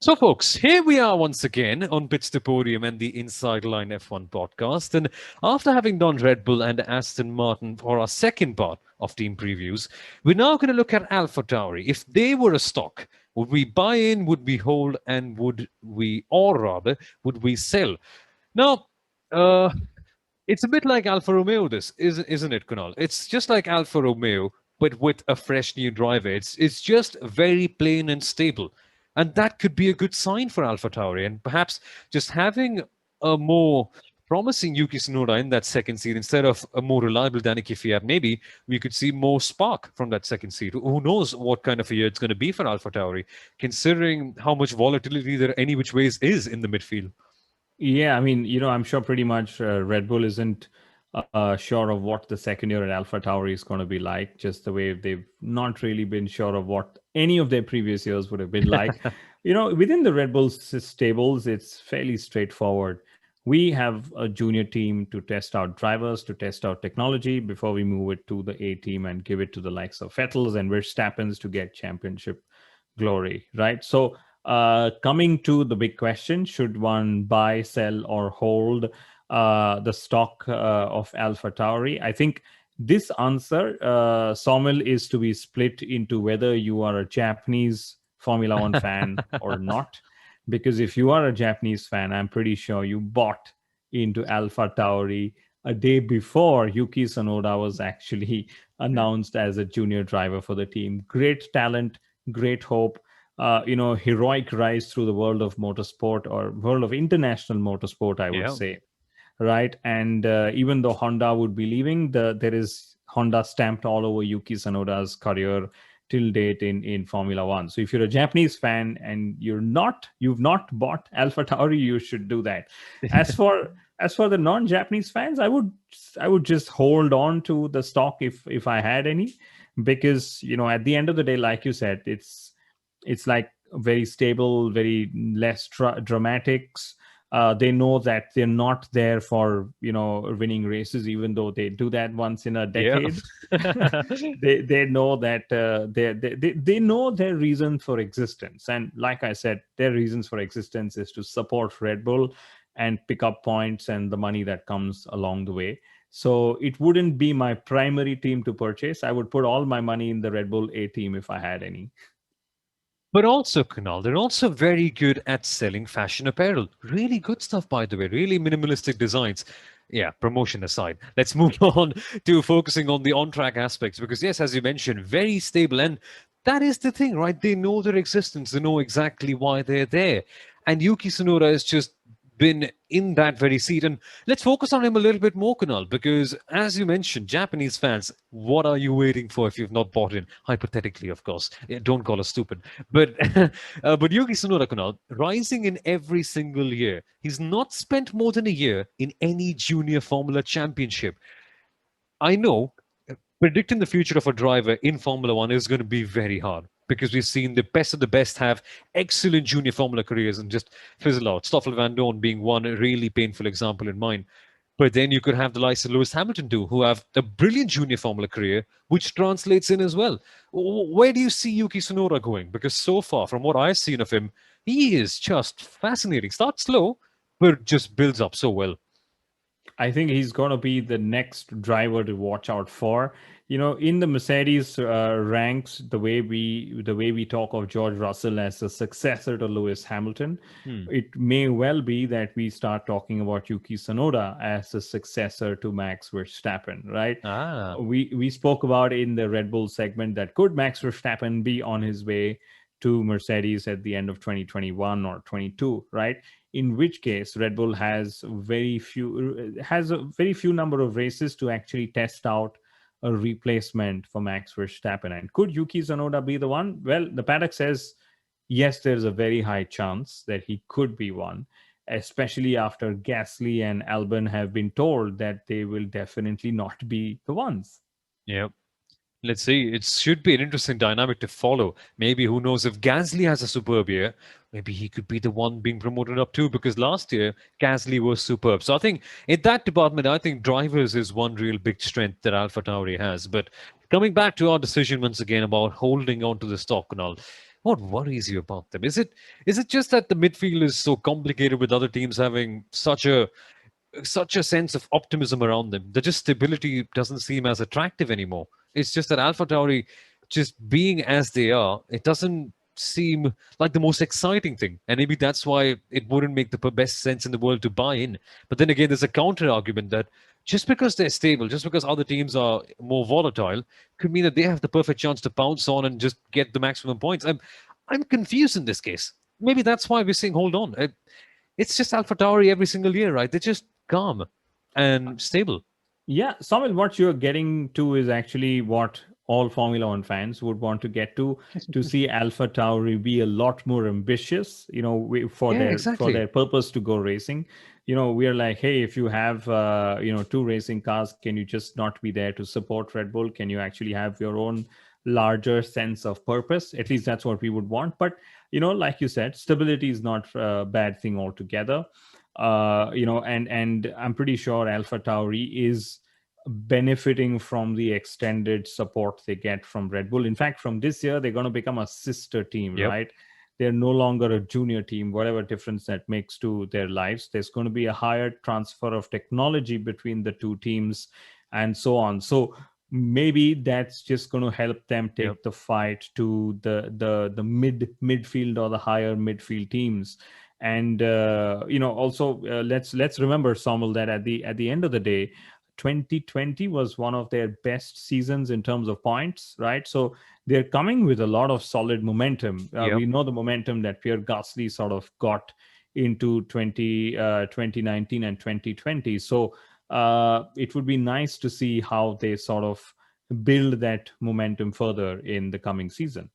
So, folks, here we are once again on Pitch to Podium and the Inside Line F1 podcast. And after having done Red Bull and Aston Martin for our second part of team previews, we're now going to look at AlphaTauri. If they were a stock, would we buy in, would we hold, and would we, or rather, would we sell? Now, uh, it's a bit like Alfa Romeo, this, isn't it, Kunal? It's just like Alfa Romeo, but with a fresh new driver. It's just very plain and stable. And that could be a good sign for Alpha Tauri. And perhaps just having a more promising Yuki Tsunoda in that second seat instead of a more reliable Danica Fiat, maybe we could see more spark from that second seat. Who knows what kind of a year it's going to be for Alpha Tauri, considering how much volatility there any which ways is in the midfield. Yeah, I mean, I'm sure pretty much Red Bull isn't sure of what the second year at Alpha Tauri is going to be like, just the way they've not really been sure of what any of their previous years would have been like. Within the Red Bull stables, it's fairly straightforward. We have a junior team to test out drivers, to test out technology before we move it to the A team and give it to the likes of Vettels and Verstappen's to get championship glory, right? So, coming to the big question, should one buy, sell, or hold the stock of Alpha Tauri? I think this answer, Soumil, is to be split into whether you are a Japanese Formula One fan or not. Because if you are a Japanese fan, I'm pretty sure you bought into Alpha Tauri a day before Yuki Tsunoda was actually announced as a junior driver for the team. Great talent, great hope, heroic rise through the world of motorsport or world of international motorsport, I would Yeah. say, right? And even though Honda would be leaving, there is Honda stamped all over Yuki Tsunoda's career till date in Formula One. So if you're a Japanese fan and you've not bought AlphaTauri, you should do that. As for the non-Japanese fans, I would just hold on to the stock if I had any, because at the end of the day, like you said, it's like very stable, very less dramatics. They know that they're not there for winning races, even though they do that once in a Yeah. decade. They know that they know their reason for existence, and like I said, their reasons for existence is to support Red Bull and pick up points and the money that comes along the way. So it wouldn't be my primary team to purchase. I would put all my money in the Red Bull A team if I had any. But also, Kunal, they're also very good at selling fashion apparel. Really good stuff, by the way. Really minimalistic designs. Yeah, promotion aside, let's move on to focusing on the on-track aspects because, yes, as you mentioned, very stable. And that is the thing, right? They know their existence. They know exactly why they're there. And Yuki Tsunoda has just been in that very seat. And let's focus on him a little bit more, Kunal, because as you mentioned, Japanese fans, what are you waiting for if you've not bought in? Hypothetically, of course. Yeah, don't call us stupid. But but Yuki Tsunoda, Kunal, rising in every single year. He's not spent more than a year in any junior Formula Championship. I know predicting the future of a driver in Formula One is going to be very hard because we've seen the best of the best have excellent junior Formula careers and just fizzle out. Stoffel Van Dorn being one really painful example in mind. But then you could have the likes of Lewis Hamilton too, who have a brilliant junior Formula career, which translates in as well. Where do you see Yuki Tsunoda going? Because so far, from what I've seen of him, he is just fascinating. Starts slow, but just builds up so well. I think he's going to be the next driver to watch out for. In the Mercedes ranks, the way we talk of George Russell as a successor to Lewis Hamilton, Hmm. it may well be that we start talking about Yuki Tsunoda as a successor to Max Verstappen, right? Ah, We spoke about in the Red Bull segment that could Max Verstappen be on his way to Mercedes at the end of 2021 or 22, right? In which case Red Bull has a very few number of races to actually test out a replacement for Max Verstappen. And could Yuki Tsunoda be the one? Well, the paddock says yes, there's a very high chance that he could be one, especially after Gasly and Albon have been told that they will definitely not be the ones. yeah. Let's see. It should be an interesting dynamic to follow. Maybe who knows if Gasly has a superb year, maybe he could be the one being promoted up too. Because last year Gasly was superb. So I think in that department, I think drivers is one real big strength that AlphaTauri has. But coming back to our decision once again about holding on to the stock and all, What worries you about them? Is it just that the midfield is so complicated with other teams having such a sense of optimism around them that just stability doesn't seem as attractive anymore? It's just that AlphaTauri, just being as they are, it doesn't seem like the most exciting thing. And maybe that's why it wouldn't make the best sense in the world to buy in. But then again, there's a counter argument that just because they're stable, just because other teams are more volatile, could mean that they have the perfect chance to pounce on and just get the maximum points. I'm confused in this case. Maybe that's why we're saying hold on. It's just AlphaTauri every single year, right? They're just calm and stable. Yeah, Samuel, what you're getting to is actually what all Formula One fans would want to get to see Alpha Tauri be a lot more ambitious, for Yeah, their exactly. purpose to go racing. We are like, hey, if you have two racing cars, can you just not be there to support Red Bull? Can you actually have your own larger sense of purpose? At least that's what we would want. But like you said, stability is not a bad thing altogether. And I'm pretty sure Alpha Tauri is benefiting from the extended support they get from Red Bull. In fact, from this year, they're going to become a sister team, Yep. right? They're no longer a junior team, whatever difference that makes to their lives. There's going to be a higher transfer of technology between the two teams and so on. So maybe that's just going to help them Yep. take the fight to the midfield or the higher midfield teams. And also, let's remember, Somel, that at the end of the day, 2020 was one of their best seasons in terms of points, right? So they're coming with a lot of solid momentum. Yep. We know the momentum that Pierre Gasly sort of got into 2019 and 2020. So it would be nice to see how they sort of build that momentum further in the coming season.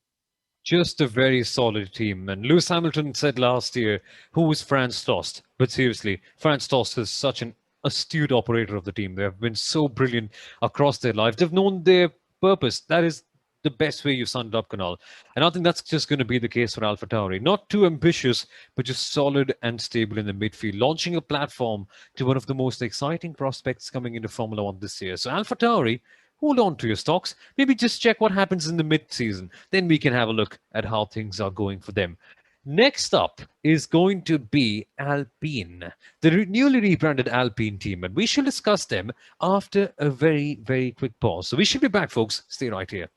Just a very solid team. And Lewis Hamilton said last year, who is Franz Tost? But seriously, Franz Tost is such an astute operator of the team. They have been so brilliant across their life. They've known their purpose. That is the best way you summed it up, Kunal. And I think that's just going to be the case for AlphaTauri. Not too ambitious, but just solid and stable in the midfield, launching a platform to one of the most exciting prospects coming into Formula One this year. So AlphaTauri, hold on to your stocks. Maybe just check what happens in the mid-season. Then we can have a look at how things are going for them. Next up is going to be Alpine, the newly rebranded Alpine team, and we shall discuss them after a very, very quick pause. So we should be back, folks. Stay right here.